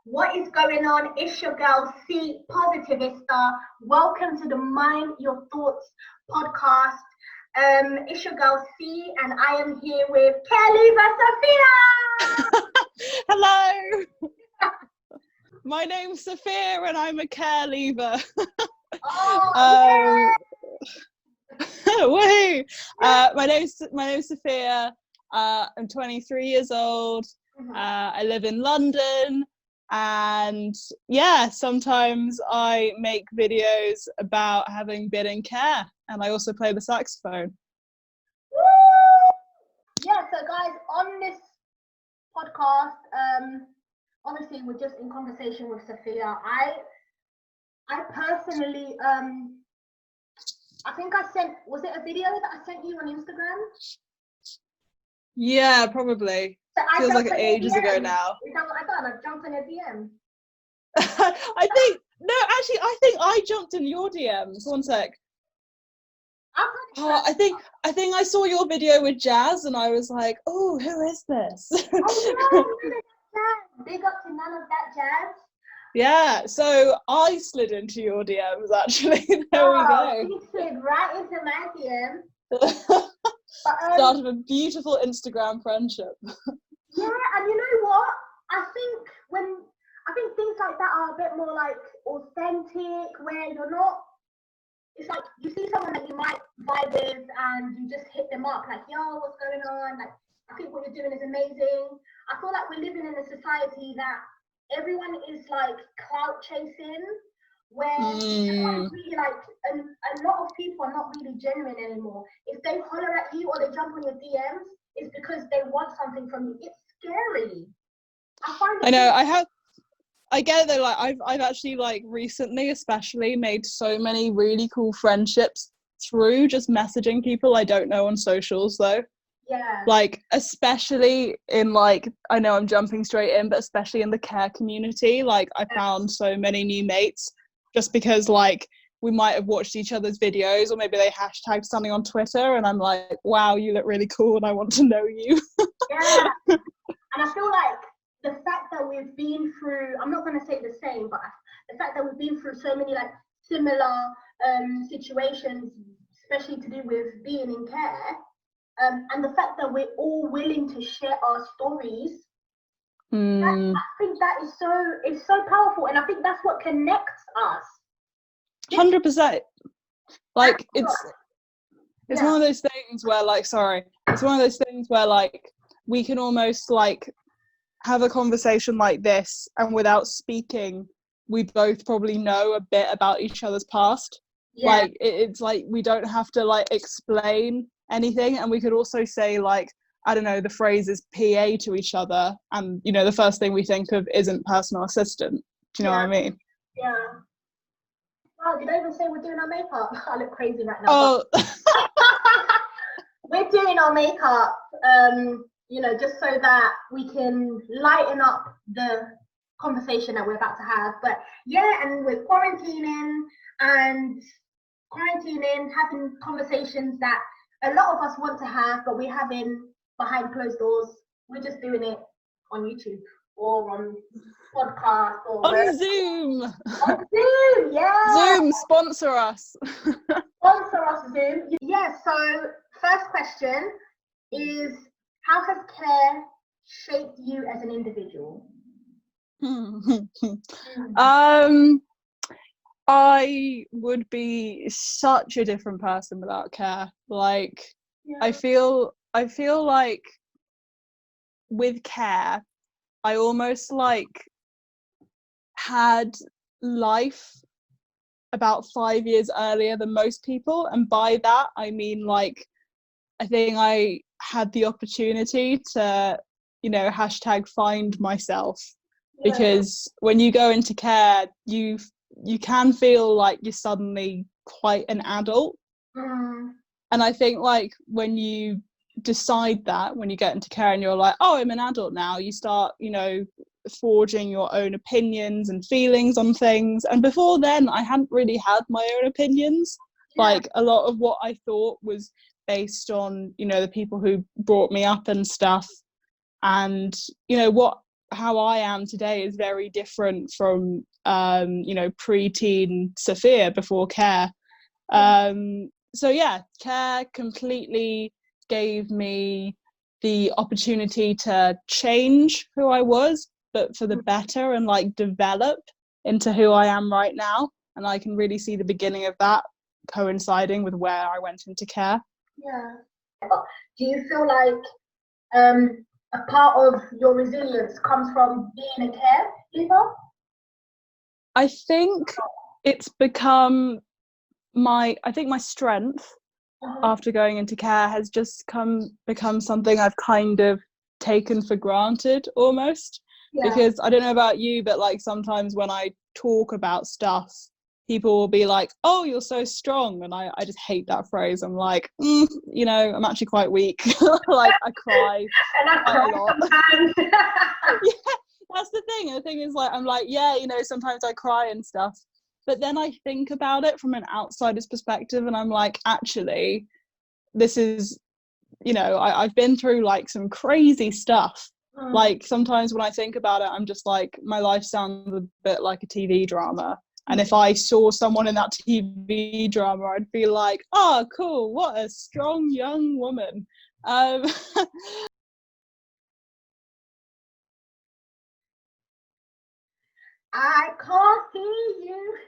What is going on? It's your girl CPositivista. Welcome to the Mind Your Thoughts podcast. It's your girl C, and I am here with Careleaver Sophia. Hello. My name's Sophia, and I'm a Careleaver. Oh, Woohoo! My name's Sophia. I'm 23 years old. I live in London, and yeah, sometimes I make videos about having been in care, and I also play the saxophone. Yeah, so guys, on this podcast, obviously we're just in conversation with Sophia. I personally, I think I sent, was it a video that I sent you on Instagram? Yeah, probably. So Feels like ages ago now. Is that what I done? I jumped in a DM. I think I jumped in your DMs. One sec. I think I saw your video with Jazz, and I was like, "Oh, who is this?" Oh no, big up to none of that Jazz. Yeah, so I slid into your DMs actually. There we go. You slid right into my DM. Start of a beautiful Instagram friendship. Yeah, and you know what? I think things like that are a bit more like authentic, where you're not. It's like you see someone that you might vibe with, and you just hit them up like, "Yo, what's going on? Like, I think what you're doing is amazing." I feel like we're living in a society that everyone is like clout chasing, where everyone is really like, a lot of people are not really genuine anymore. If they holler at you or they jump on your DMs, it's because they want something from you. It's scary. I get it though. Like I've actually like recently, especially, made so many really cool friendships through just messaging people I don't know on socials though. Yeah. Like especially in like, I know I'm jumping straight in, but especially in the care community, like I found so many new mates just because like we might have watched each other's videos, or maybe they hashtagged something on Twitter, and I'm like, wow, you look really cool and I want to know you. Yeah. And I feel like the fact that we've been through, I'm not going to say the same, but the fact that we've been through so many like similar situations, especially to do with being in care, and the fact that we're all willing to share our stories, I think that is so powerful, and I think that's what connects us. 100%. Like it's one of those things where like, it's one of those things where like we can almost like have a conversation like this, and without speaking, we both probably know a bit about each other's past. Like it's like we don't have to like explain anything, and we could also say like, I don't know, the phrase is PA to each other, and you know the first thing we think of isn't personal assistant. Do you know what I mean? Yeah. Oh, did I even say we're doing our makeup? I look crazy right now. Oh. We're doing our makeup, you know, just so that we can lighten up the conversation that we're about to have. But yeah, and we're quarantining, having conversations that a lot of us want to have, but we're having behind closed doors. We're just doing it on YouTube or on podcast or on Zoom. On Zoom, yeah. Zoom, sponsor us. Sponsor us, Zoom. Yeah, so first question is, how has care shaped you as an individual? I would be such a different person without care. Like, I feel like with care, I almost like had life about 5 years earlier than most people, and by that I mean like I think I had the opportunity to, you know, hashtag find myself, because when you go into care, you can feel like you're suddenly quite an adult. And I think like when you decide that, when you get into care and you're like, oh, I'm an adult now, you start, you know, forging your own opinions and feelings on things. And before then I hadn't really had my own opinions. Like a lot of what I thought was based on, you know, the people who brought me up and stuff, and you know what how I am today is very different from preteen Sophia before care. So yeah, care completely gave me the opportunity to change who I was, but for the better, and like develop into who I am right now. And I can really see the beginning of that coinciding with where I went into care. Yeah. Do you feel like a part of your resilience comes from being a caregiver? I think it's become my strength after going into care has just become something I've kind of taken for granted almost. Because I don't know about you, but like sometimes when I talk about stuff, people will be like, oh, you're so strong, and I just hate that phrase. I'm like, I'm actually quite weak. Like I cry and I cry a lot sometimes. Yeah, that's the thing. The thing is, like, I'm like, yeah, sometimes I cry and stuff, but then I think about it from an outsider's perspective, and I'm like, actually, this is, I've been through like some crazy stuff. Like sometimes when I think about it, I'm just like, my life sounds a bit like a TV drama. And if I saw someone in that TV drama, I'd be like, oh, cool, what a strong young woman. I can't hear you.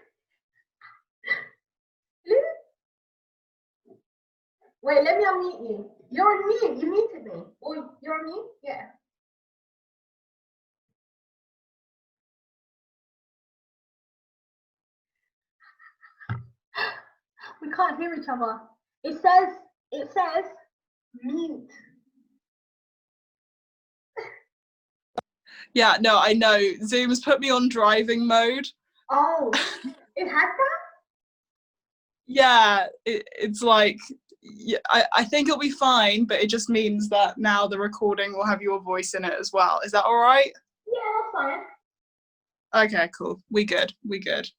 Wait, let me unmute you. You're on mute. You muted me. Or you're on mute? Yeah. We can't hear each other. It says mute. Yeah, no, I know. Zoom's put me on driving mode. Oh, it had that? Yeah, it's like, yeah, I think it'll be fine, but it just means that now the recording will have your voice in it as well. Is that all right? Yeah, that's fine. Okay, cool. We good. We good.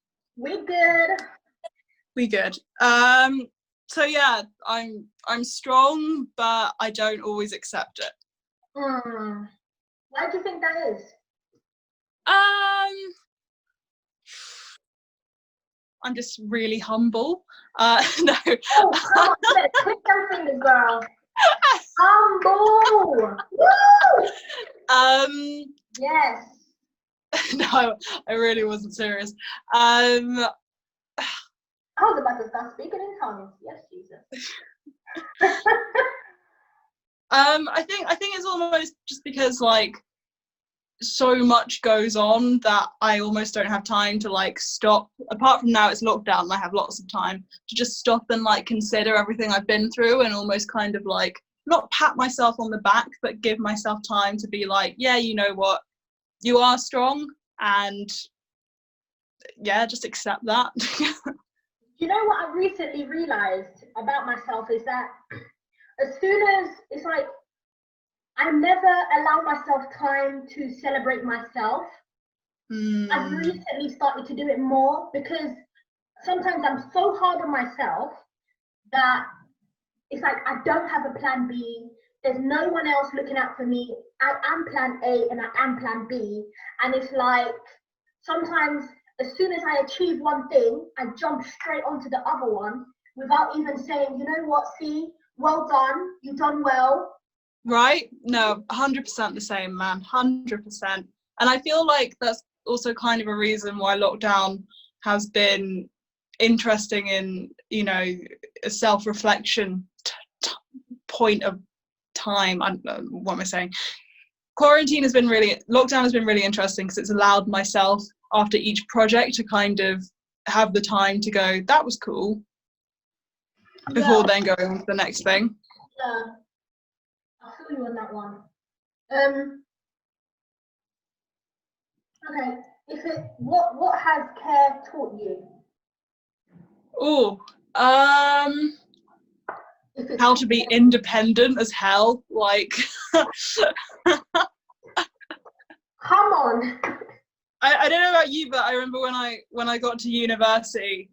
So yeah, I'm strong, but I don't always accept it. Why do you think that is? I'm just really humble. No. Oh, come on, let's pick your fingers, girl. Humble. Woo! Yes. No, I really wasn't serious. I was about to start speaking in tongues. Yes, Jesus. I think it's almost just because like so much goes on that I almost don't have time to like stop. Apart from now it's lockdown and I have lots of time to just stop and like consider everything I've been through and almost kind of like not pat myself on the back, but give myself time to be like, yeah, you know what, you are strong, and yeah, just accept that. You know what I recently realized about myself is that as soon as it's like I never allow myself time to celebrate myself. I've recently started to do it more because sometimes I'm so hard on myself that it's like I don't have a plan B. There's no one else looking out for me. I am plan A and I am plan B. And it's like sometimes as soon as I achieve one thing, I jump straight onto the other one without even saying, you know what, see, well done, you've done well. Right? No, 100% the same, man. 100%. And I feel like that's also kind of a reason why lockdown has been interesting in, a self-reflection point of time. I don't know, what am I saying? Lockdown has been really interesting because it's allowed myself after each project to kind of have the time to go, that was cool, before then going on to the next thing. Yeah. I feel you on that one. Okay. What has care taught you? How to be independent as hell, like. Come on. I don't know about you, but I remember when I got to university,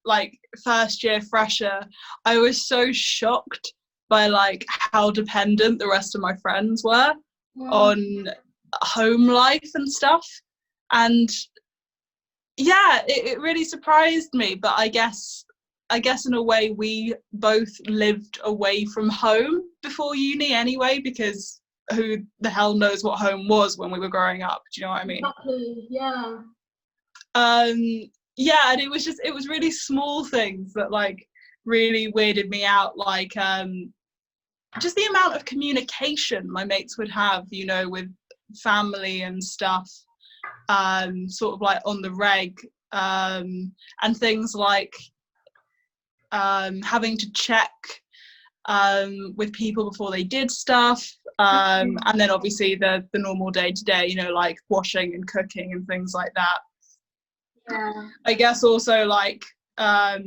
like first year fresher, I was so shocked by like how dependent the rest of my friends were on home life and stuff. And yeah, it really surprised me. But I guess in a way we both lived away from home before uni anyway, because who the hell knows what home was when we were growing up, do you know what I mean? Exactly, yeah. Yeah, and it was really small things that like really weirded me out, like just the amount of communication my mates would have, you know, with family and stuff, sort of like on the reg, and things like having to check with people before they did stuff, and then obviously the normal day to day, you know, like washing and cooking and things like that. Yeah. I guess also like a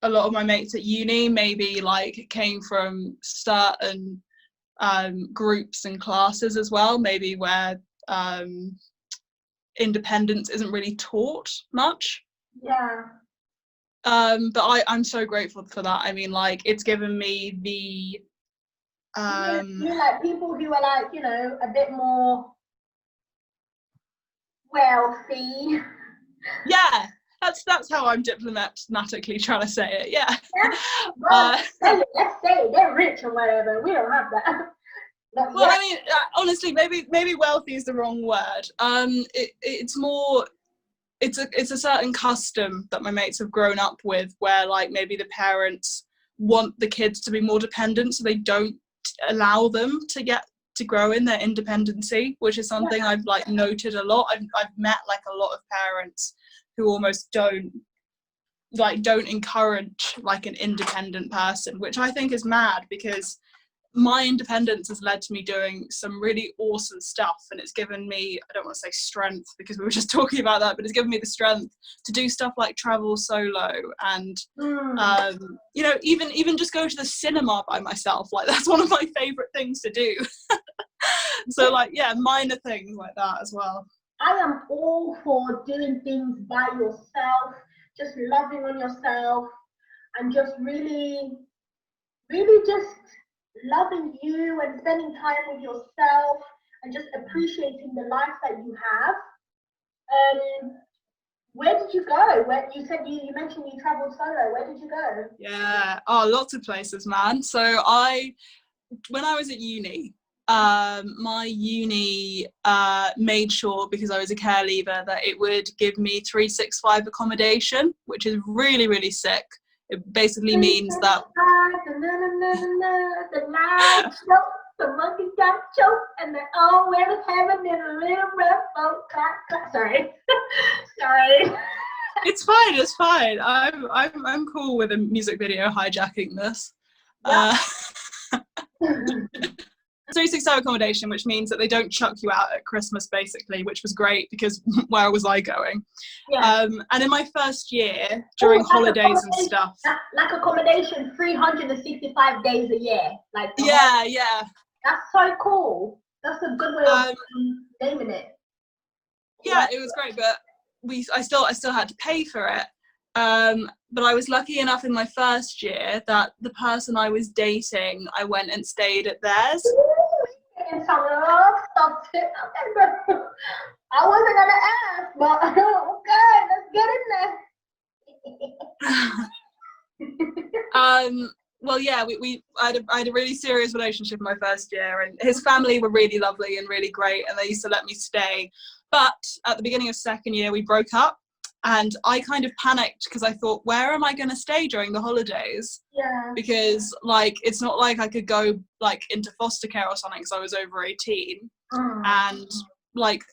lot of my mates at uni maybe like came from certain groups and classes as well, maybe where independence isn't really taught much. Yeah. But I'm so grateful for that. I mean, like, it's given me the you mean like people who are like, you know, a bit more wealthy. Yeah, that's how I'm diplomatically trying to say it. Yeah. Well, let's say they're rich or whatever. We don't have that. Well, I mean, honestly, maybe wealthy is the wrong word. It's more, it's a certain custom that my mates have grown up with, where like maybe the parents want the kids to be more dependent, so they don't allow them to grow in their independency, which is something I've like noted a lot. I've met like a lot of parents who almost don't encourage like an independent person, which I think is mad, because my independence has led to me doing some really awesome stuff, and it's given me, I don't want to say strength because we were just talking about that, but it's given me the strength to do stuff like travel solo and you know, even just go to the cinema by myself. Like, that's one of my favorite things to do. So like, yeah, minor things like that as well. I am all for doing things by yourself, just loving on yourself, and just really just loving you and spending time with yourself and just appreciating the life that you have. Where did you go? Where you said you mentioned you traveled solo. Where did you go? Yeah, lots of places, man. So when I was at uni, my uni made sure, because I was a care leaver, that it would give me 365 accommodation, which is really, really sick. It basically means that the lights show, the monkey got choked, and they all went to heaven in a little rough boat. Sorry. Sorry. It's fine. I'm cool with a music video hijacking this. Yeah. 365 accommodation, which means that they don't chuck you out at Christmas, basically, which was great, because where was I going? Yeah. And in my first year, during holidays and stuff, like accommodation 365 days a year, like yeah, that's so cool. That's a good way of naming it. Yeah, it was great, but I still had to pay for it. But I was lucky enough in my first year that the person I was dating, I went and stayed at theirs. I wasn't gonna ask, but okay, let's get in there. Well, yeah, I had a really serious relationship in my first year, and his family were really lovely and really great, and they used to let me stay. But at the beginning of second year, we broke up, and I kind of panicked because I thought, where am I going to stay during the holidays? Yeah. Because like, it's not like I could go like into foster care or something because I was over 18. And like,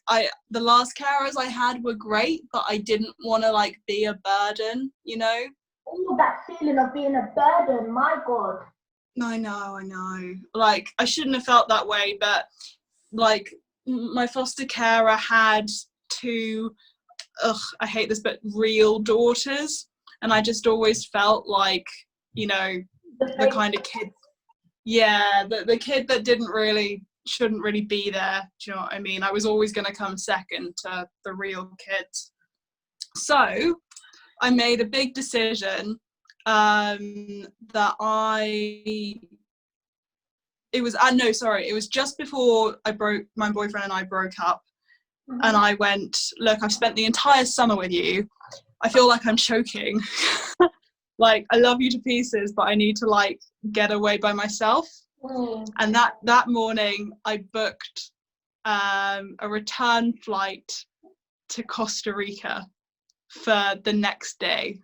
the last carers I had were great, but I didn't want to like be a burden, you know? Oh, that feeling of being a burden, my God. I know. Like, I shouldn't have felt that way, but like, my foster carer had two, I hate this, but real daughters, and I just always felt like, you know, the kind of kid, the kid that shouldn't really be there. Do you know what I mean? I was always going to come second to the real kids. So I made a big decision that I it was no, sorry, it was just before my boyfriend and I broke up. And I went, look, I've spent the entire summer with you. I feel like I'm choking. Like, I love you to pieces, but I need to like get away by myself. And that morning I booked a return flight to Costa Rica for the next day.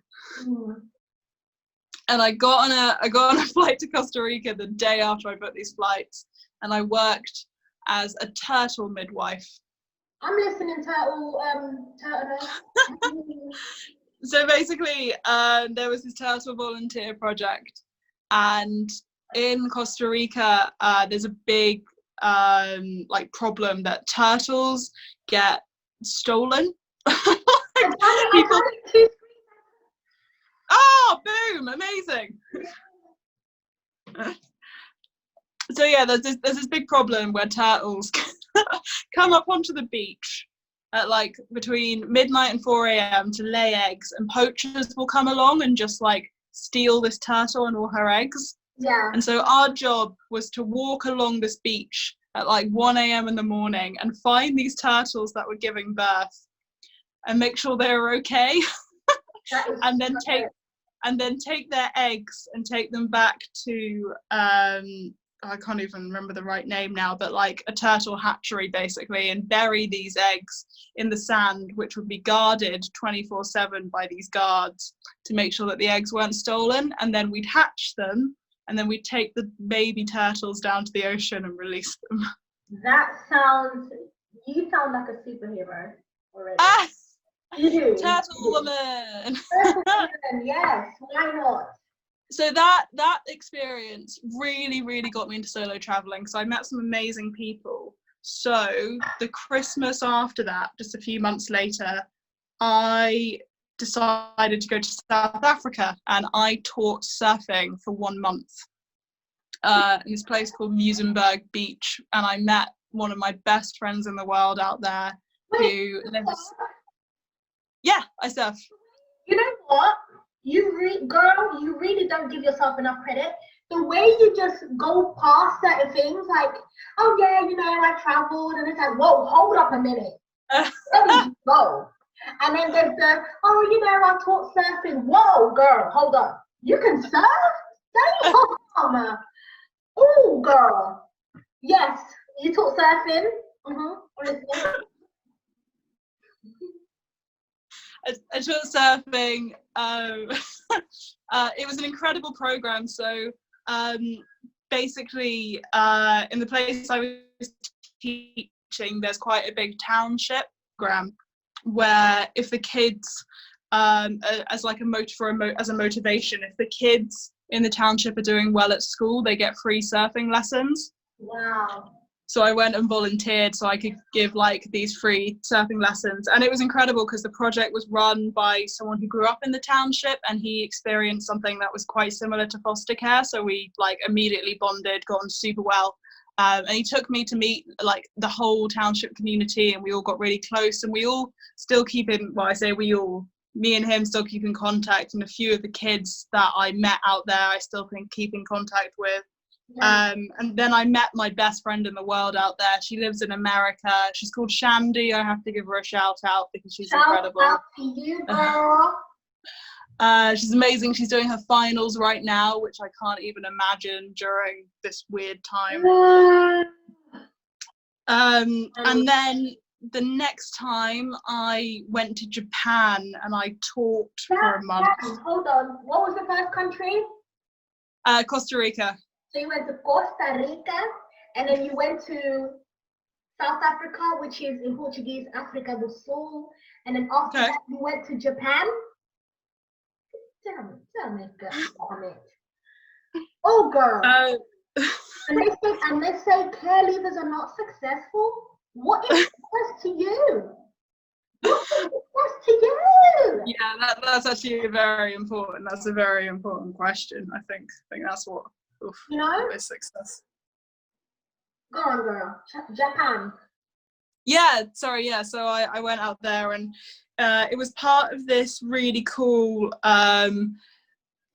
And I got on a flight to Costa Rica the day after I booked these flights, and I worked as a turtle midwife. I'm listening, turtle. So basically, there was this turtle volunteer project, and in Costa Rica, there's a big like problem that turtles get stolen. People. Oh, boom! Amazing. So yeah, there's this big problem where turtles come up onto the beach at like between midnight and 4 a.m. to lay eggs, and poachers will come along and just like steal this turtle and all her eggs. Yeah. And so our job was to walk along this beach at like 1 a.m. in the morning and find these turtles that were giving birth and make sure they were okay. and then take their eggs and take them back to I can't even remember the right name now, but like a turtle hatchery basically, and bury these eggs in the sand, which would be guarded 24/7 by these guards to make sure that the eggs weren't stolen. And then we'd hatch them, and then we'd take the baby turtles down to the ocean and release them. You sound like a superhero already. You do. Turtle woman. Yes, why not? So that experience really, really got me into solo traveling. So I met some amazing people. So the Christmas after that, just a few months later, I decided to go to South Africa, and I taught surfing for 1 month in this place called Muizenberg Beach. And I met one of my best friends in the world out there who lives. Yeah, I surf. You know what? You really don't give yourself enough credit. The way you just go past certain things, like, oh yeah, you know, I traveled, and it's like, whoa, hold up a minute. Where did you go? And then there's the, oh, you know, I taught surfing. Whoa, girl, hold up. You can surf? Damn. Oh, girl. Yes, you taught surfing. I taught surfing. It was an incredible program. So basically, in the place I was teaching, there's quite a big township program where if the kids, as like as a motivation, if the kids in the township are doing well at school, they get free surfing lessons. Wow. So I went and volunteered so I could give like these free surfing lessons. And it was incredible because the project was run by someone who grew up in the township, and he experienced something that was quite similar to foster care. So we like immediately bonded, got on super well. And he took me to meet like the whole township community, and we all got really close, and we all still keep in, well, I say we all, me and him still keep in contact, and a few of the kids that I met out there I still keep in contact with. And then I met my best friend in the world out there. She lives in America. She's called Shamdi. I have to give her a shout out because she's incredible. Shout out to you, girl. She's amazing. She's doing her finals right now, which I can't even imagine during this weird time. And then the next time I went to Japan and I taught for a month. Hold on. What was the first country? Costa Rica. So you went to Costa Rica, and then you went to South Africa, which is in Portuguese, Africa do Sul, and then after that you went to Japan. Damn it, girl. Oh, girl. And they say Careleavers are not successful. What is success to you? What is success to you? Yeah, that's actually a very important question. I think that's what. Oof, you know, is success. Go on, girl. Japan. Yeah, sorry. Yeah, so I went out there, and it was part of this really cool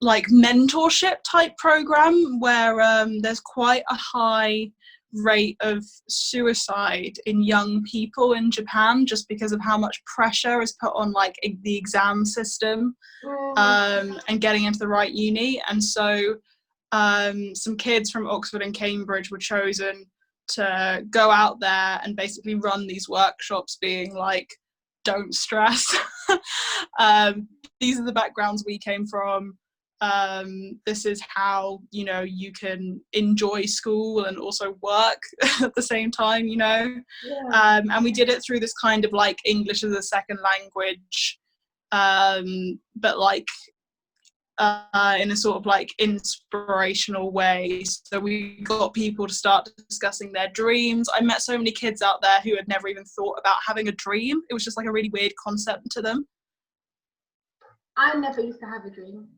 like mentorship type program where there's quite a high rate of suicide in young people in Japan, just because of how much pressure is put on like the exam system and getting into the right uni. And so some kids from Oxford and Cambridge were chosen to go out there and basically run these workshops, being like, don't stress. These are the backgrounds we came from. This is how, you know, you can enjoy school and also work at the same time, you know. And we did it through this kind of like English as a second language, but like in a sort of like inspirational way. So we got people to start discussing their dreams. I met so many kids out there who had never even thought about having a dream. It was just like a really weird concept to them. I never used to have a dream.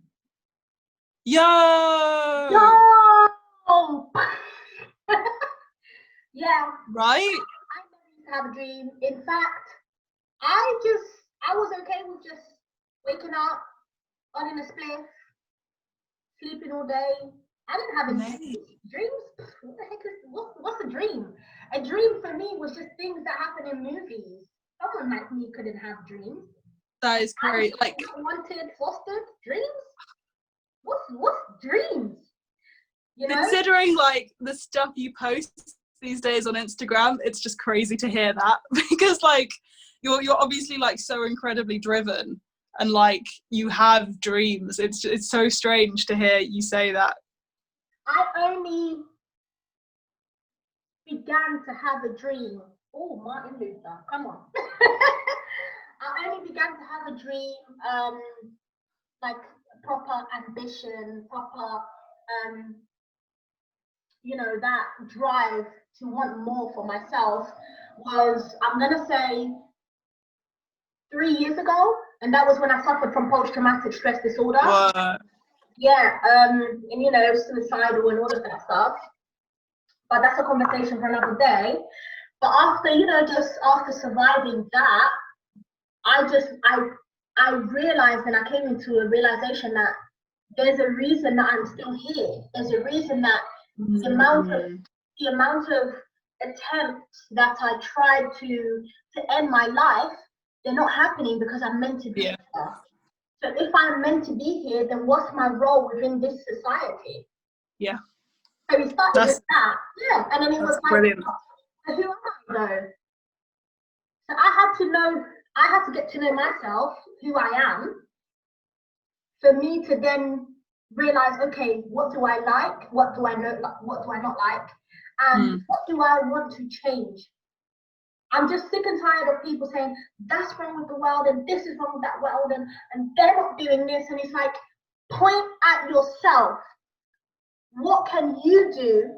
Yo! Yeah. Right? I never used to have a dream. In fact, I was okay with just waking up, on in a spliff, sleeping all day. I didn't have any dreams. What the heck what's a dream? A dream for me was just things that happen in movies. Someone like me couldn't have dreams. That is great. Like, wanted, fostered dreams. What's dreams? You know? Considering like the stuff you post these days on Instagram, it's just crazy to hear that, because like you're obviously like so incredibly driven and like you have dreams. It's so strange to hear you say that. I only began to have a dream. Oh, Martin Luther, come on. I only began to have a dream, like proper ambition, proper, you know, that drive to want more for myself was, I'm gonna say, 3 years ago, and that was when I suffered from post-traumatic stress disorder. Yeah, and you know, suicidal and all of that stuff. But that's a conversation for another day. But after, you know, just after surviving that, I realized, and I came into a realization that there's a reason that I'm still here. There's a reason that the amount of attempts that I tried to end my life, they're not happening because I'm meant to be here. So if I'm meant to be here, then what's my role within this society? Yeah. So we started with that. Yeah. And then it was like, brilliant. Who am I though? So I had to get to know myself, who I am, for me to then realize, okay, what do I like? What do I not like? And what do I want to change? I'm just sick and tired of people saying, that's wrong with the world, and this is wrong with that world, and they're not doing this. And it's like, point at yourself. What can you do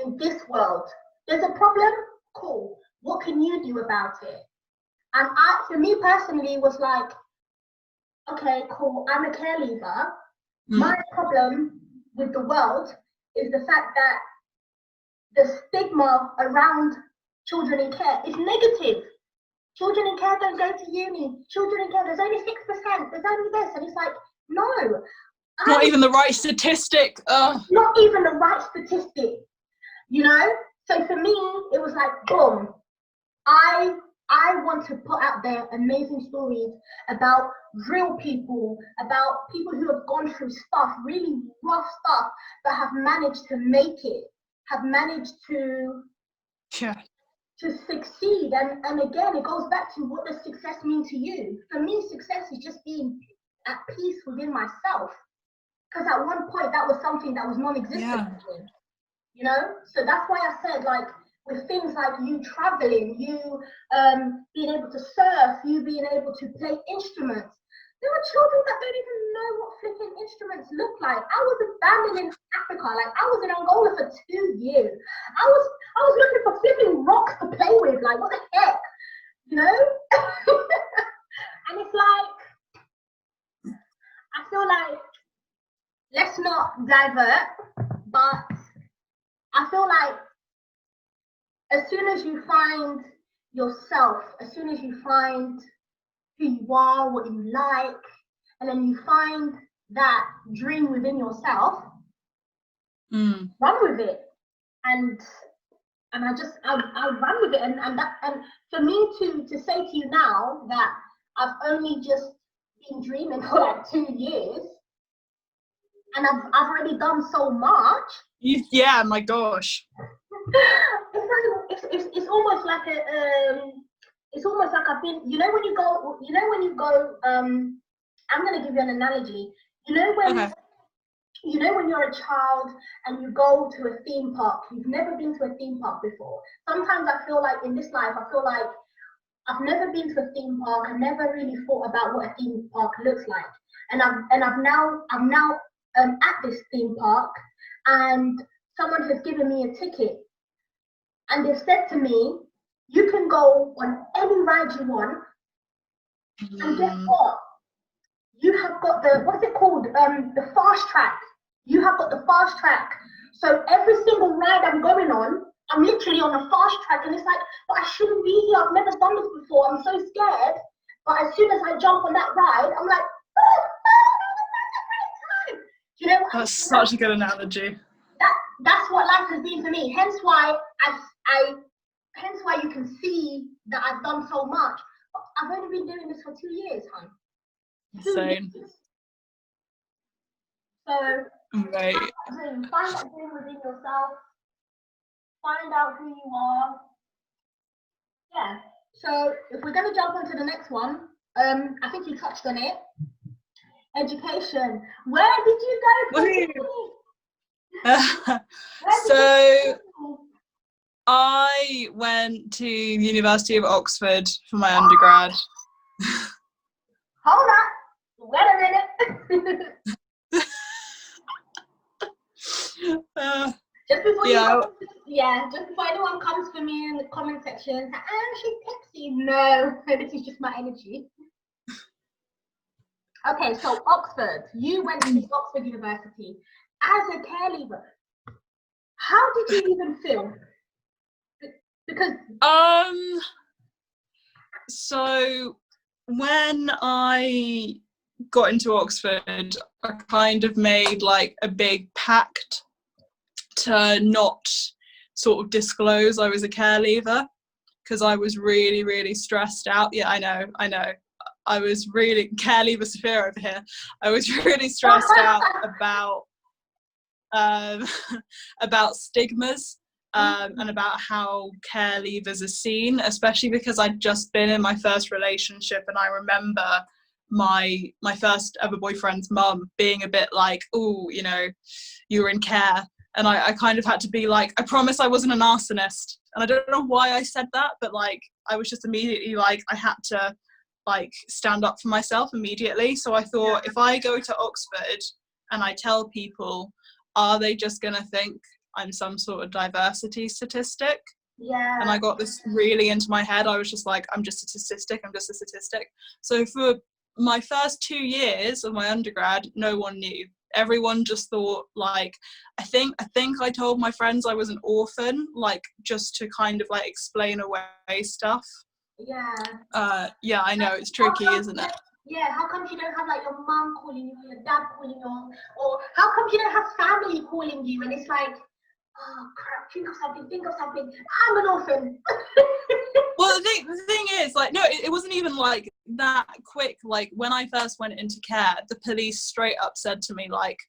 in this world? There's a problem? Cool. What can you do about it? And for me personally, it was like, okay, cool, I'm a care leaver. My problem with the world is the fact that the stigma around children in care is negative. Children in care don't go to uni. Children in care, there's only 6%. There's only this. And it's like, no. Not even the right statistic. Not even the right statistic. You know? So for me, it was like, boom. I want to put out there amazing stories about real people, about people who have gone through stuff, really rough stuff, but have managed to make it, have managed to succeed. And again, it goes back to, what does success mean to you? For me, success is just being at peace within myself. Because at one point, that was something that was non-existent for me. You know? So that's why I said, like, with things like you traveling, you being able to surf, you being able to play instruments. There are children that don't even know what flipping instruments look like. I was abandoned in Africa. Like, I was in Angola for 2 years. I was looking for flipping rocks to play with. Like, what the heck? You know? And it's like, I feel like, let's not divert, but I feel like as soon as you find yourself, as soon as you find who you are, what you like, and then you find that dream within yourself, run with it. And I run with it, and for me to say to you now that I've only just been dreaming for like 2 years, and I've already done so much. Yeah, my gosh. It's almost like it's almost like I've been. You know when you go. I'm gonna give you an analogy. You know when. Okay. You know when you're a child and you go to a theme park, you've never been to a theme park before. Sometimes I feel like in this life, I feel like I've never been to a theme park. I've never really thought about what a theme park looks like. And I'm now at this theme park, and someone has given me a ticket, and they've said to me, you can go on any ride you want, and guess what? You have got what's it called? The fast track. You have got the fast track. So every single ride I'm going on, I'm literally on a fast track, and it's like, but I shouldn't be here. I've never done this before. I'm so scared. But as soon as I jump on that ride, I'm like, oh, do you know what? That's such a good analogy. That's what life has been for me. Hence why hence why you can see that I've done so much. But I've only been doing this for 2 years, hon. Insane. So right. Find that dream within yourself. Find out who you are. Yeah. So if we're going to jump onto the next one, I think you touched on it. Education. Where did you go? So I went to the University of Oxford for my undergrad. Hold on. Wait a minute. Just before just before anyone comes for me in the comment section and says, she's tipsy. No, this is just my energy. Okay, so Oxford. You went to Oxford University as a Careleaver. How did you even feel? Because so when I got into Oxford, I kind of made like a big pact to not sort of disclose I was a Careleaver, because I was really, really stressed out. Yeah, I know. I was really, Careleaver Sophia over here. I was really stressed out about stigmas and about how care leavers are seen, especially because I'd just been in my first relationship, and I remember my first ever boyfriend's mum being a bit like, oh, you know, you were in care. And I kind of had to be like, I promise I wasn't an arsonist. And I don't know why I said that, but like I was just immediately like, I had to like stand up for myself immediately. So I thought, if I go to Oxford and I tell people, are they just gonna think I'm some sort of diversity statistic? Yeah. And I got this really into my head. I was just like, I'm just a statistic. So for my first 2 years of my undergrad, no one knew. Everyone just thought like, I think I told my friends I was an orphan, like just to kind of like explain away stuff. Yeah. Yeah, I know, it's tricky, isn't it? Yeah, how come you don't have like your mum calling you, or your dad calling you, or how come you don't have family calling you? And it's like, oh crap, think of something. I'm an orphan. Well, the thing is, like, no, it wasn't even like that quick. Like when I first went into care, the police straight up said to me, like,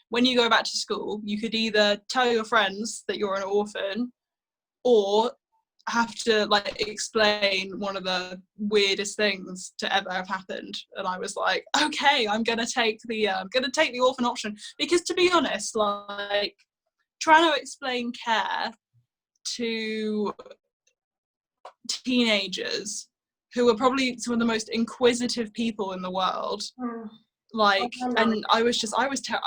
when you go back to school, you could either tell your friends that you're an orphan, or have to like explain one of the weirdest things to ever have happened. And I was like, okay, I'm gonna take the orphan option, because to be honest, like trying to explain care to teenagers who are probably some of the most inquisitive people in the world, like, and I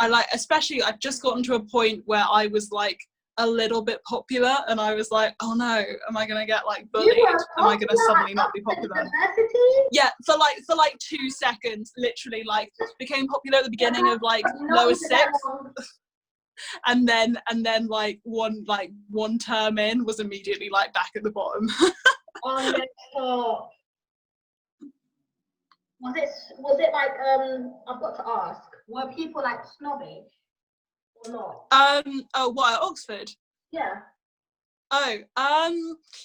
like, especially I've just gotten to a point where I was like a little bit popular, and I was like, oh no, am I gonna get like bullied? Am I gonna suddenly not be popular? Yeah, for like 2 seconds, literally, like became popular at the beginning of like lower 6th, and then like one term in was immediately like back at the bottom. Oh no. Was it like I've got to ask, were people like snobbish or not? Oh, what, at Oxford? Yeah. Oh,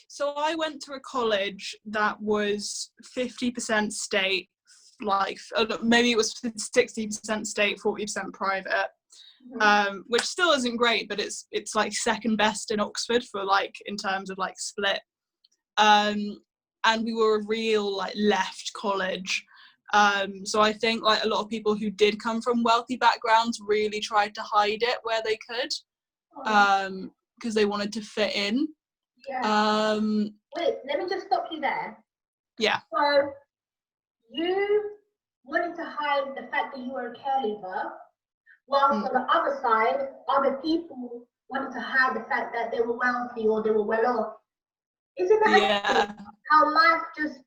so I went to a college that was 50% state, like maybe it was 60% state, 40% private, which still isn't great, but it's like second best in Oxford for like in terms of like split. And we were a real like left college. So I think like a lot of people who did come from wealthy backgrounds really tried to hide it where they could, because they wanted to fit in. Yeah. Wait, let me just stop you there. Yeah. So you wanted to hide the fact that you were a care leaver, whilst on the other side, other people wanted to hide the fact that they were wealthy or they were well off. Isn't that how life just,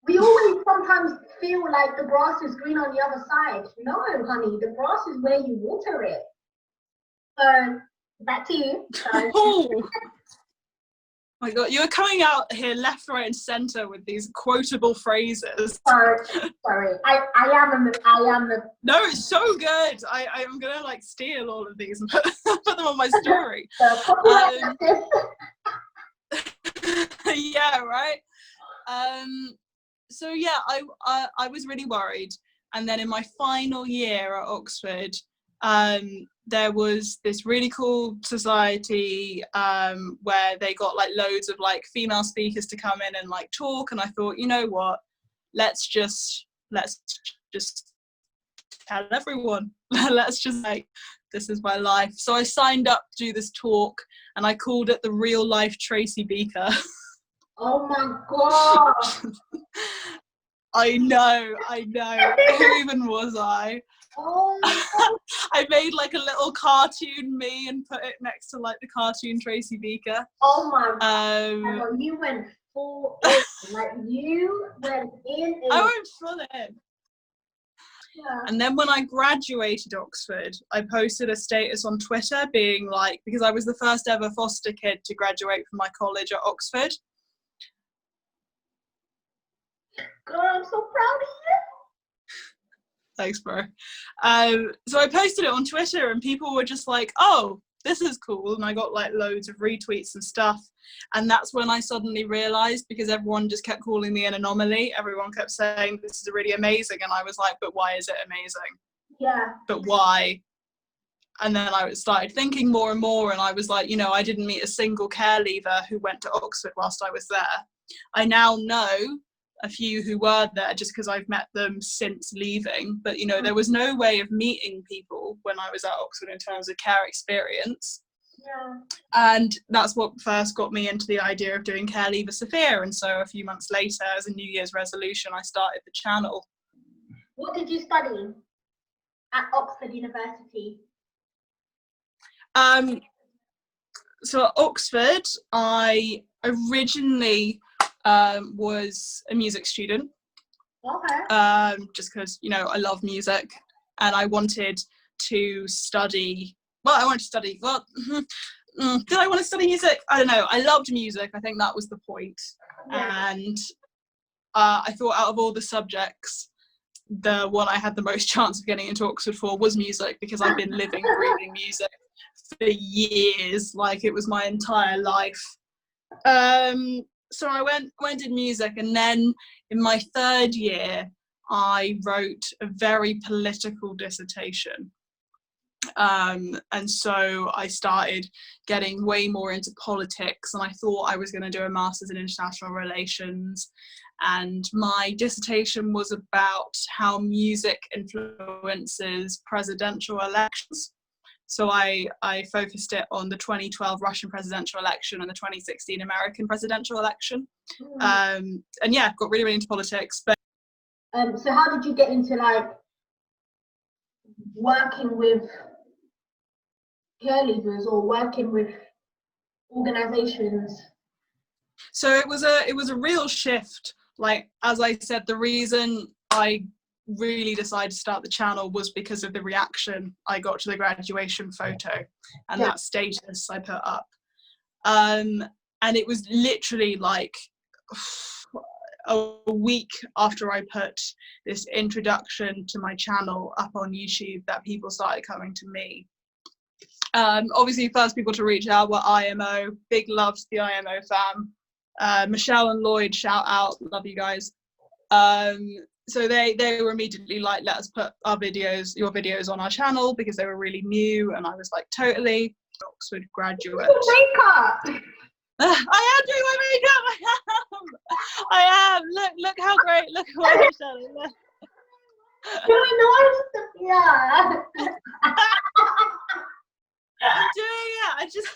we always sometimes feel like the grass is green on the other side. No, honey, the grass is where you water it. So, back to you. Oh my God, you're coming out here left, right, and centre with these quotable phrases. Sorry. I am the. No, it's so good. I'm gonna like steal all of these and put them on my story. Yeah, right. So yeah, I was really worried, and then in my final year at Oxford, there was this really cool society where they got like loads of like female speakers to come in and like talk, and I thought, you know what, let's just tell everyone. Let's just like, this is my life. So I signed up to do this talk, and I called it the Real Life Tracy Beaker. Oh my God. I know. Who even was I? Oh. I made like a little cartoon me and put it next to like the cartoon Tracy Beaker. Oh my God. You went full in. Like you went in. I went full in. Yeah. And then when I graduated Oxford, I posted a status on Twitter being like, because I was the first ever foster kid to graduate from my college at Oxford. Girl, I'm so proud of you. Thanks, bro. So I posted it on Twitter, and people were just like, oh, this is cool. And I got like loads of retweets and stuff. And that's when I suddenly realized, because everyone just kept calling me an anomaly, everyone kept saying this is really amazing, and I was like, but why is it amazing? Yeah. But why? And then I started thinking more and more, and I was like, you know, I didn't meet a single care leaver who went to Oxford whilst I was there. I now know a few who were there just because I've met them since leaving, but you know, there was no way of meeting people when I was at Oxford in terms of care experience. Yeah. And that's what first got me into the idea of doing Careleaver Sophia. And so a few months later, as a New Year's resolution, I started the channel. What did you study at Oxford University? So at Oxford, I originally was a music student. Okay. Just because, you know, I love music, and I wanted to study. Well, I wanted to study. Well, did I want to study music? I don't know. I loved music. I think that was the point. Yeah. And I thought out of all the subjects, the one I had the most chance of getting into Oxford for was music, because I've been living, breathing music for years, like it was my entire life. So I went did music, and then in my third year I wrote a very political dissertation, and so I started getting way more into politics, and I thought I was going to do a master's in international relations, and my dissertation was about how music influences presidential elections. So I focused it on the 2012 Russian presidential election and the 2016 American presidential election. And yeah, got really, really into politics. But so how did you get into like working with care leavers or working with organizations? So it was a real shift. Like, as I said, the reason I really decided to start the channel was because of the reaction I got to the graduation photo and that status I put up. And it was literally like, a week after I put this introduction to my channel up on YouTube that people started coming to me. Obviously, first people to reach out were IMO. Big love to the IMO fam. Michelle and Lloyd, shout out, love you guys. So they were immediately like, let us put your videos on our channel, because they were really new, and I was like, totally. Oxford graduate. Makeup. I am doing my makeup. I am. Look how great. Look who I am, Shelley. Look. Yeah. I'm doing it. I just.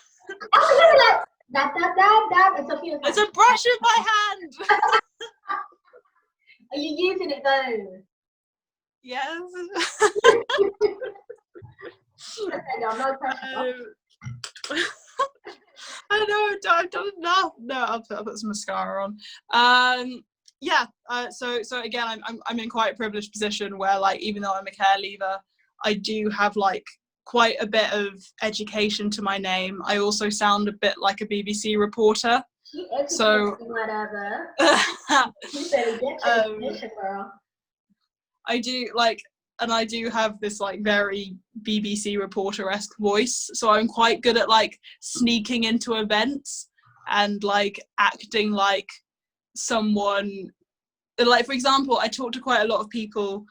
And Sophia's It's a brush in my hand. Are you using it though? Yes. Okay, no, no pressure. I know, I've done enough. No, I'll put some mascara on. Yeah. So again, I'm in quite a privileged position where, like, even though I'm a care leaver, I do have like quite a bit of education to my name. I also sound a bit like a BBC reporter. So whatever. You better get your education, girl. I do like. And I do have this like very BBC reporter-esque voice, so I'm quite good at like sneaking into events and like acting like someone. Like, for example, I talk to quite a lot of people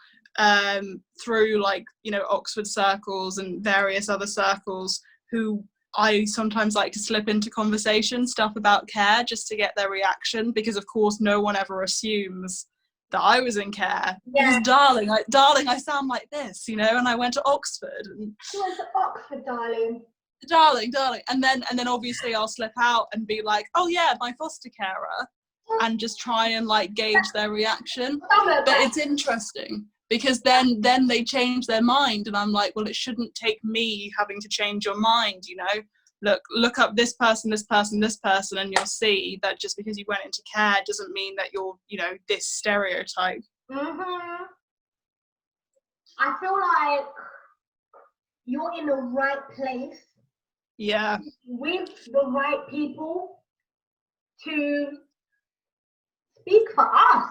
through, like, you know, Oxford circles and various other circles, who I sometimes like to slip into conversation stuff about care just to get their reaction, because of course no one ever assumes that I was in care. Yeah. Because darling, I sound like this, you know, and I went to Oxford. And you went to Oxford, darling. Darling, and then obviously I'll slip out and be like, oh yeah, my foster carer, and just try and like gauge their reaction. But it's interesting because then they change their mind, and I'm like, well, it shouldn't take me having to change your mind, you know. Look up this person, and you'll see that just because you went into care doesn't mean that you're, you know, this stereotype. I feel like you're in the right place. Yeah. With the right people to speak for us.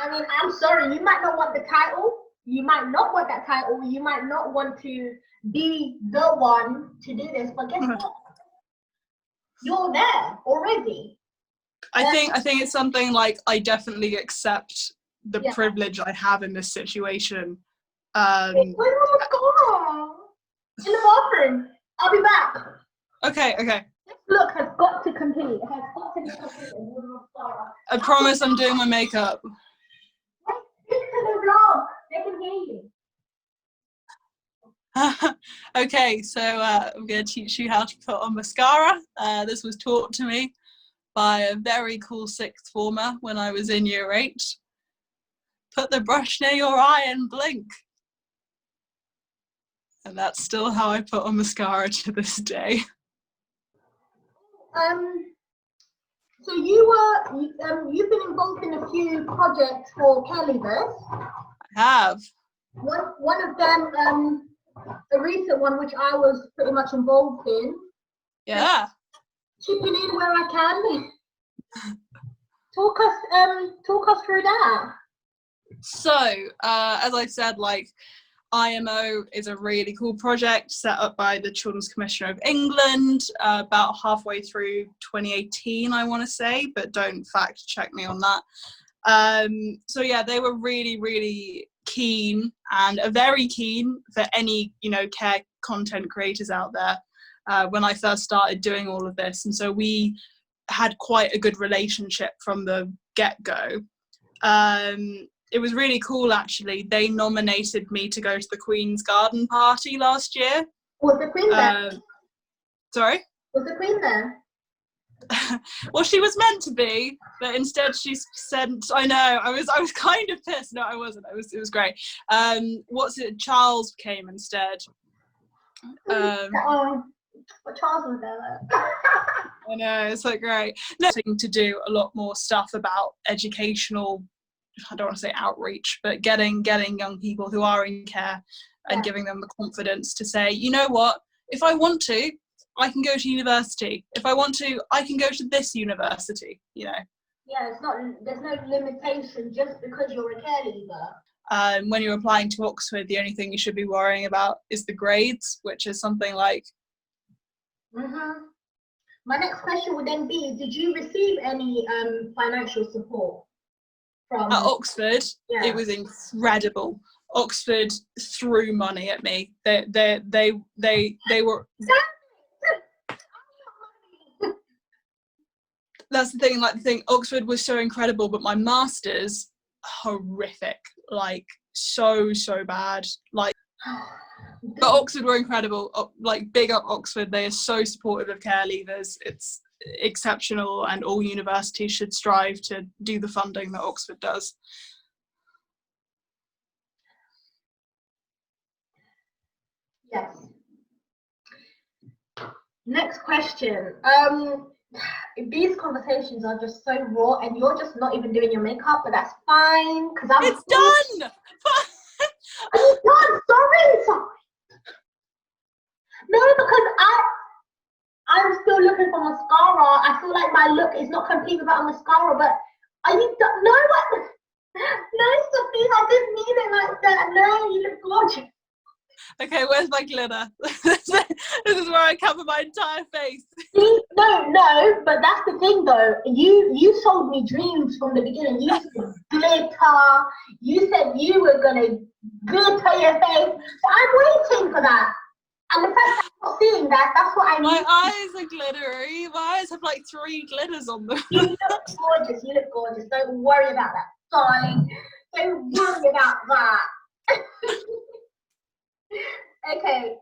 I mean, I'm sorry, you might not want the title. You might not want that title. You might not want to be the one to do this, but guess what? You're there already. I think it's something like I definitely accept the privilege I have in this situation. Where's my mascara? In the bathroom. I'll be back. Okay. This look has got to complete. It has got to be completed with mascara. I promise I'm doing my makeup. Speak to the vlog. They can hear you. Okay, so I'm going to teach you how to put on mascara. This was taught to me by a very cool sixth former when I was in year 8. Put the brush near your eye and blink. And that's still how I put on mascara to this day. So you've been involved in a few projects for Careleavers. I have. One of them, a recent one which I was pretty much involved in. Yeah. Chipping in where I can. Talk us through that. So, as I said, like, IMO is a really cool project set up by the Children's Commissioner of England about halfway through 2018, I want to say, but don't fact check me on that. So yeah, they were really, really keen, and are very keen for any, you know, care content creators out there when I first started doing all of this. And so we had quite a good relationship from the get-go. It was really cool, actually. They nominated me to go to the Queen's Garden Party last year. Was the Queen there? Sorry? Was the Queen there? Well, she was meant to be, but instead she sent. I know. I was kind of pissed. No, I wasn't. It was great. Charles came instead. But Charles was there. I know, it's like great. Nothing to do a lot more stuff about educational. I don't want to say outreach, but getting young people who are in care and giving them the confidence to say, you know what, if I want to, I can go to university. If I want to, I can go to this university, you know. Yeah, it's not. There's no limitation just because you're a care leaver. When you're applying to Oxford, the only thing you should be worrying about is the grades, which is something like. My next question would then be: did you receive any financial support from At Oxford? Yeah. It was incredible. Oxford threw money at me. They were. That's the thing. Oxford was so incredible, but my masters, horrific. Like so bad. Like, but Oxford were incredible. Like, big up Oxford. They are so supportive of care leavers. It's exceptional, and all universities should strive to do the funding that Oxford does. Yes. Next question. These conversations are just so raw, and you're just not even doing your makeup, but that's fine because It's done. Are you done? Sorry. No, because I'm still looking for mascara. I feel like my look is not complete without mascara. But are you done? No, what? No, Sophia, I didn't mean it like that. No, you look gorgeous. Okay, where's my glitter? This is where I cover my entire face. No, but that's the thing though. You sold me dreams from the beginning. You said glitter. You said you were gonna glitter your face. So I'm waiting for that. And the fact that I'm not seeing that, that's what I mean. My eyes are glittery. My eyes have like 3 glitters on them. You look gorgeous. You look gorgeous. Don't worry about that, darling. Don't worry about that. Okay.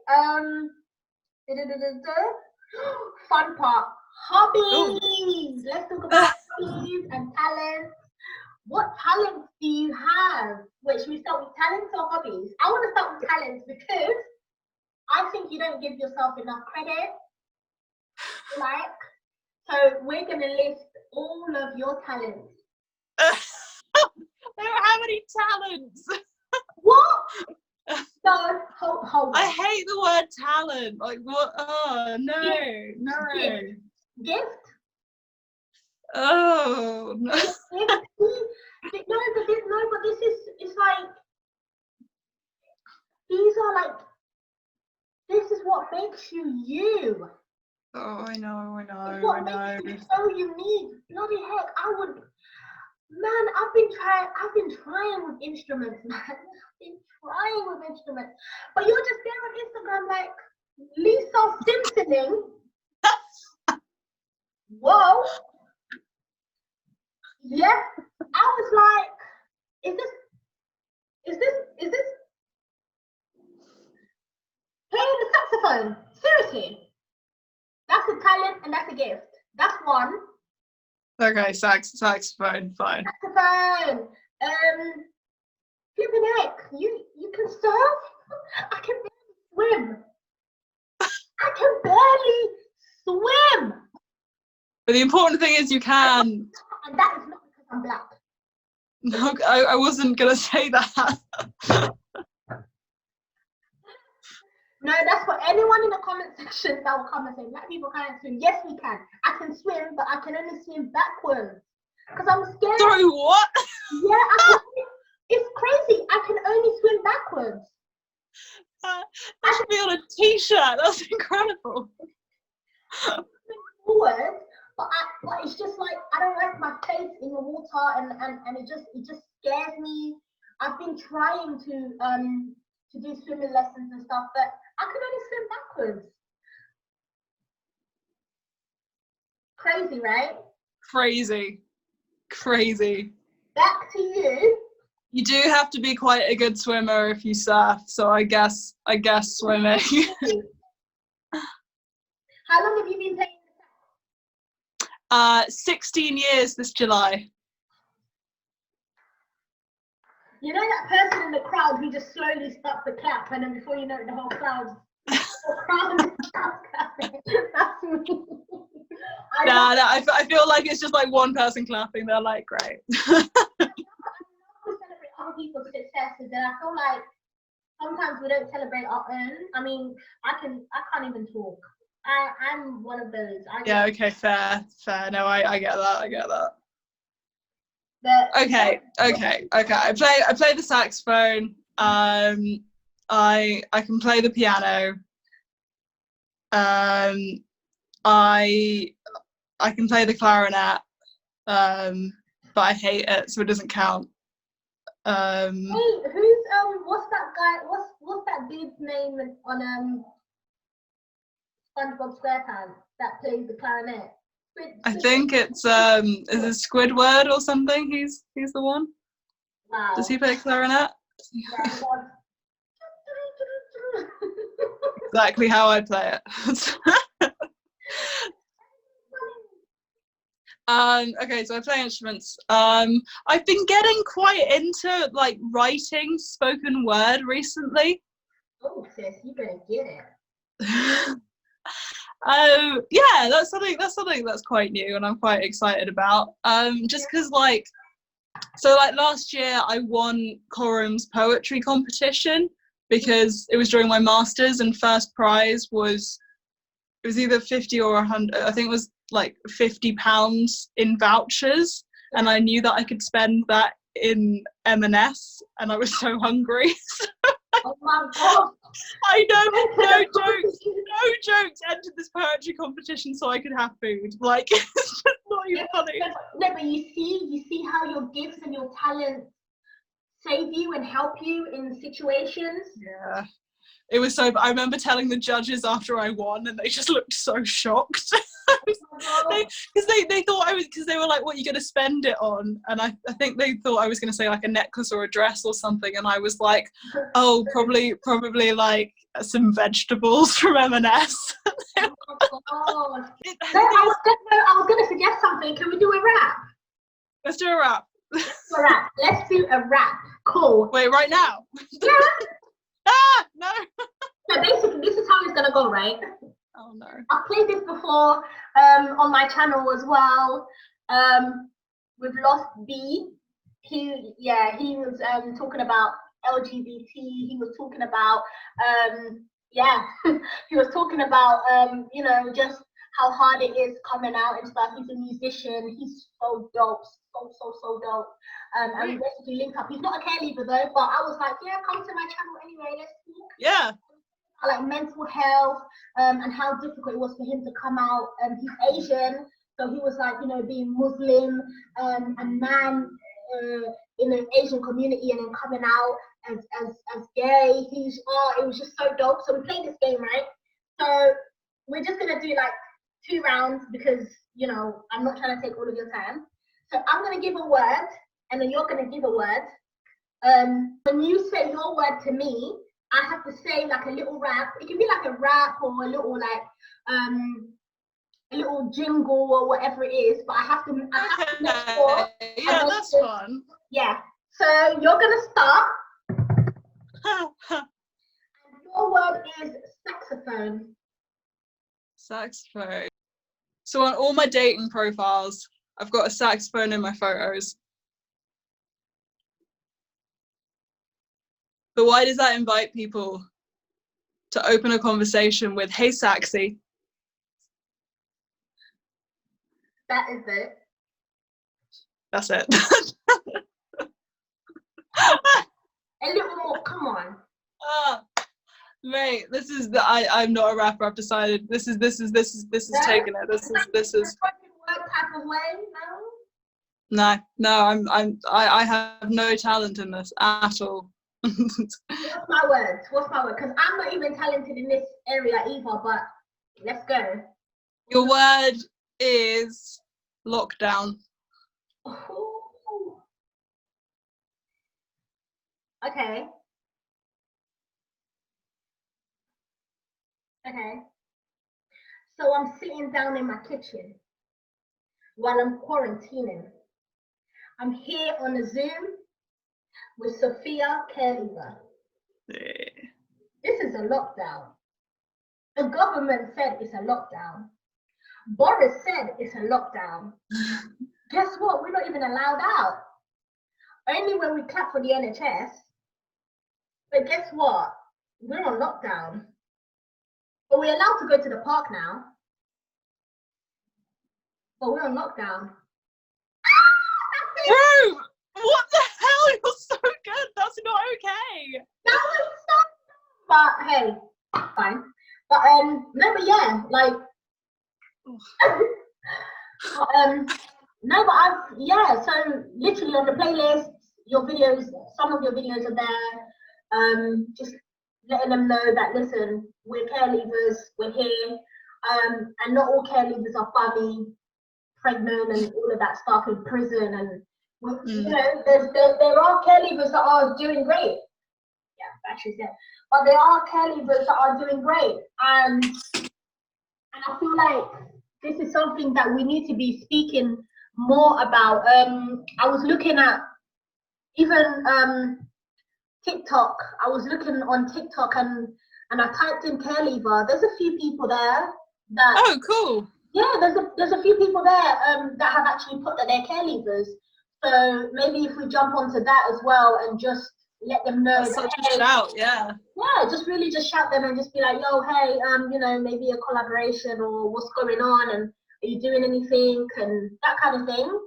Fun part. Hobbies. Let's talk about hobbies and talents. What talents do you have? Wait, should we start with talents or hobbies? I want to start with talents because I think you don't give yourself enough credit. Like, so we're gonna list all of your talents. I don't have any talents. What? No, hold on. I hate the word talent. Like, what? Oh, no. Gift? Oh, no. But this is, it's like, these are like, this is what makes you you. Oh, I know. It's what makes you so unique. Bloody heck, I've been trying with instruments, man. I've been trying with instruments. But you're just there on Instagram like Lisa Simpsoning. Whoa. Yeah. I was like, is this playing the saxophone? Seriously. That's a talent and that's a gift. That's one. Okay, saxophone, fine. Saxophone. Flipping heck, you can surf? I can barely swim. I can barely swim. But the important thing is you can. And that is not because I'm black. No, I wasn't gonna say that. No, that's for anyone in the comment section that will come and say black people can't swim. Yes, we can. I can swim, but I can only swim backwards because I'm scared. Sorry, what? Yeah, it's crazy. I can only swim backwards. That should be on a t-shirt. That's incredible. Forward, but it's just like I don't like my face in the water, and it just scares me. I've been trying to do swimming lessons and stuff, but I can only swim backwards. Crazy, right? Crazy. Back to you. You do have to be quite a good swimmer if you surf, so I guess swimming. How long have you been playing? 16 years this July. You know that person in the crowd who just slowly stopped the clap, and then before you know it, the whole crowd starts clapping. That's me. I feel like it's just like one person clapping. They're like, great. I love to celebrate other people's successes, and I feel like sometimes we don't celebrate our own. I mean, I can't even talk. I'm one of those. Yeah. Okay. Fair. No, I get that. Okay. I play the saxophone. I can play the piano. I can play the clarinet. But I hate it, so it doesn't count. Hey, who's what's that guy? What's that dude's name on SpongeBob SquarePants that plays the clarinet? I think it's is it Squidward or something? He's the one. Wow. Does he play clarinet? Yeah, he does. Exactly how I play it. Okay, so I play instruments. I've been getting quite into like writing spoken word recently. Oh, sis, you better get it. Yeah, that's something that's quite new and I'm quite excited about. Just because like last year I won Corum's poetry competition because it was during my masters and first prize was either 50 or 100. I think it was like £50 in vouchers, and I knew that I could spend that in M&S, and I was so hungry. Oh my god! I know, no jokes. Entered this poetry competition so I could have food. Like it's just not even funny. No, but you see how your gifts and your talents save you and help you in situations. Yeah. It was so. I remember telling the judges after I won, and they just looked so shocked. Because they thought I was, because they were like, "What are you going to spend it on?" And I think they thought I was going to say like a necklace or a dress or something, and I was like, "Oh, probably like some vegetables from M&S." Oh my god! I was gonna suggest something. Can we do a rap? Let's do a rap. A rap. Let's do a rap. Cool. Wait, right now? Yeah. No. So basically, this is how it's gonna go, right? Oh no. I've played this before on my channel as well. With Lost B. He was talking about LGBT. He was talking about he was talking about just how hard it is coming out and stuff. He's a musician. He's so dope, so dope. And we basically linked up. He's not a Careleaver though, but I was like, yeah, come to my channel anyway. Let's talk. Yeah. Like mental health and how difficult it was for him to come out. He's Asian, so he was like, being Muslim a man in an Asian community and then coming out as gay. It was just so dope. So we played this game, right? So we're just gonna do like 2 rounds because I'm not trying to take all of your time. So I'm gonna give a word and then you're gonna give a word. When you say your word to me, I have to say like a little rap. It can be like a rap or a little like a little jingle or whatever it is, but I have to make sure. Yeah, that's fun. Yeah. So you're gonna start. Your word is saxophone. Saxophone. So on all my dating profiles, I've got a saxophone in my photos. But why does that invite people to open a conversation with, "Hey, Saxy"? That is it. That's it. A little more. Come on. Mate, this is I'm not a rapper. I've decided this is taking it. This is. Type of way, No. I have no talent in this at all. What's my word? Because I'm not even talented in this area either, but let's go. Your word is lockdown. Ooh. Okay. So I'm sitting down in my kitchen while I'm quarantining. I'm here on a Zoom with Sophia Careleaver. Yeah. This is a lockdown. The government said it's a lockdown. Boris said it's a lockdown. Guess what? We're not even allowed out. Only when we clap for the NHS. But guess what? We're on lockdown. But we're allowed to go to the park now. But we're on lockdown. Bro, what the hell? You're so good. That's not okay. That was so. But hey, fine. But no, but yeah, like. No, but so literally on the playlist, your videos, some of your videos are there. Just letting them know that listen, we're care leavers, we're here, and not all care leavers are funny, pregnant, and all of that stuff in prison, and you know, there are care leavers that are doing great. Yeah, battery's dead, but there are care leavers that are doing great, and I feel like this is something that we need to be speaking more about. I was looking at even TikTok. I was looking on TikTok and I typed in care leaver. There's a few people there that. Oh, cool. Yeah, there's a few people there that have actually put that they're care leavers. So maybe if we jump onto that as well and just let them know. That's such a shout, yeah. Yeah, just really just shout them and just be like, yo, hey, you know, maybe a collaboration or what's going on and are you doing anything and that kind of thing.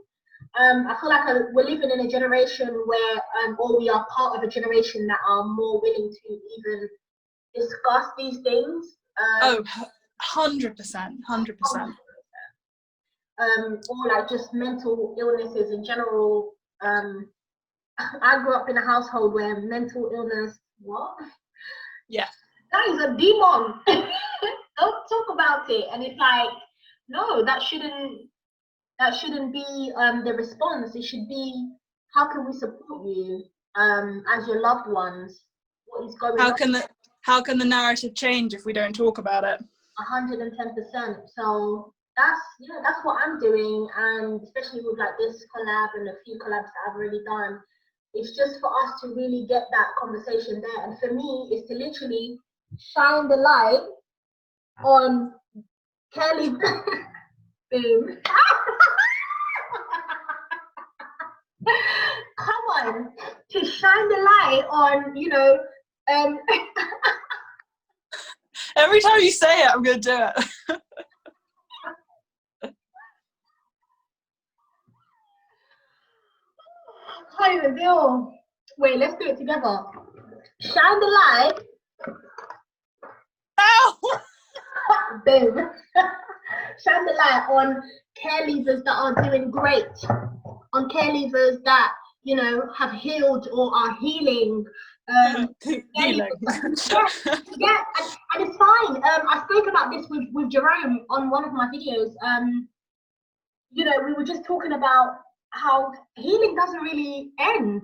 I feel like we're living in a generation where, or we are part of a generation that are more willing to even discuss these things. 100%, 100%. Or like just mental illnesses in general. I grew up in a household where mental illness, what? Yeah. That is a demon. Don't talk about it. And it's like, no, that shouldn't be the response. It should be, how can we support you as your loved ones? What is going on? How can the narrative change if we don't talk about it? 110%. So that's what I'm doing, and especially with like this collab and a few collabs that I've already done. It's just for us to really get that conversation there. And for me, it's to literally shine the light on Kelly. Boom. Come on, to shine the light on, you know, every time you say it, I'm gonna do it. I can't even deal. Wait, let's do it together. Shine the light. Ow! Boom. Shine the light on care leavers that are doing great, on care leavers that, you know, have healed or are healing. Healing. Yeah, and it's fine. I spoke about this with Jerome on one of my videos. You know, we were just talking about how healing doesn't really end.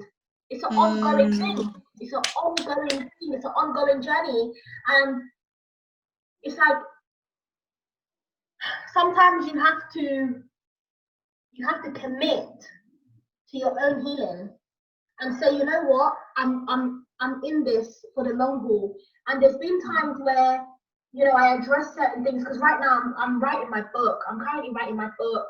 It's an ongoing thing. It's an ongoing thing. It's an ongoing journey. And it's like, sometimes you have to commit to your own healing and say, you know what, I'm in this for the long haul. And there's been times where, you know, I address certain things, because right now I'm writing my book. I'm currently writing my book.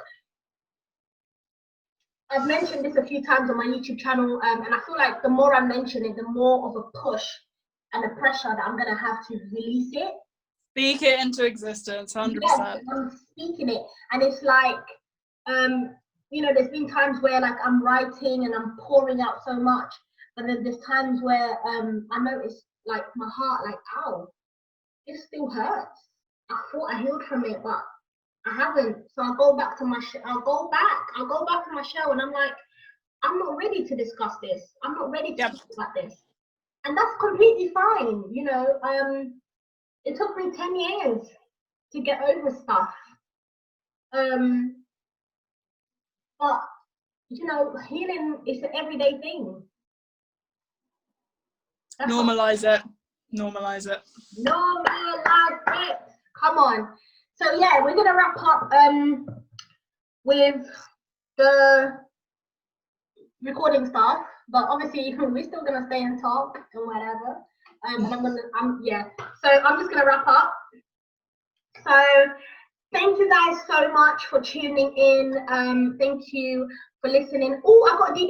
I've mentioned this a few times on my YouTube channel, and I feel like the more I mention it, the more of a push and a pressure that I'm going to have to release it. Speak it into existence, 100%. Yeah, I'm speaking it. And it's like, you know, there's been times where like I'm writing and I'm pouring out so much, but then there's times where I notice like my heart, like, ow, it still hurts. I thought I healed from it, but I haven't. So I'll go back to my I'll go back to my shell, and I'm like, I'm not ready to discuss this. I'm not ready to talk about this. And that's completely fine. You know, it took me 10 years to get over stuff. But you know, healing is an everyday thing. Normalize it. Normalize it. Normalize it. Come on. So yeah, we're gonna wrap up with the recording stuff, but obviously we're still gonna stay and talk and whatever. And So I'm just gonna wrap up. So thank you guys so much for tuning in. Thank you for listening. Oh, I've got to do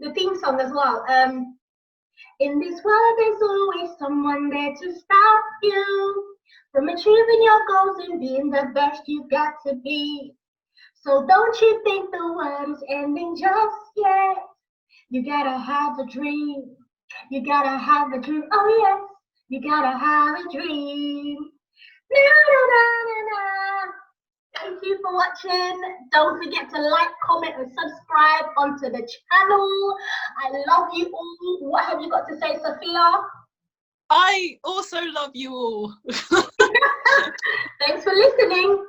the theme song as well. In this world, there's always someone there to stop you from achieving your goals and being the best you've got to be. So don't you think the world's ending just yet? You gotta have a dream. You gotta have a dream. Oh yes, you gotta have a dream. Na, na, na, na, na. Thank you for watching. Don't forget to like, comment, and subscribe onto the channel. I love you all. What have you got to say, Sophia? I also love you all. Thanks for listening.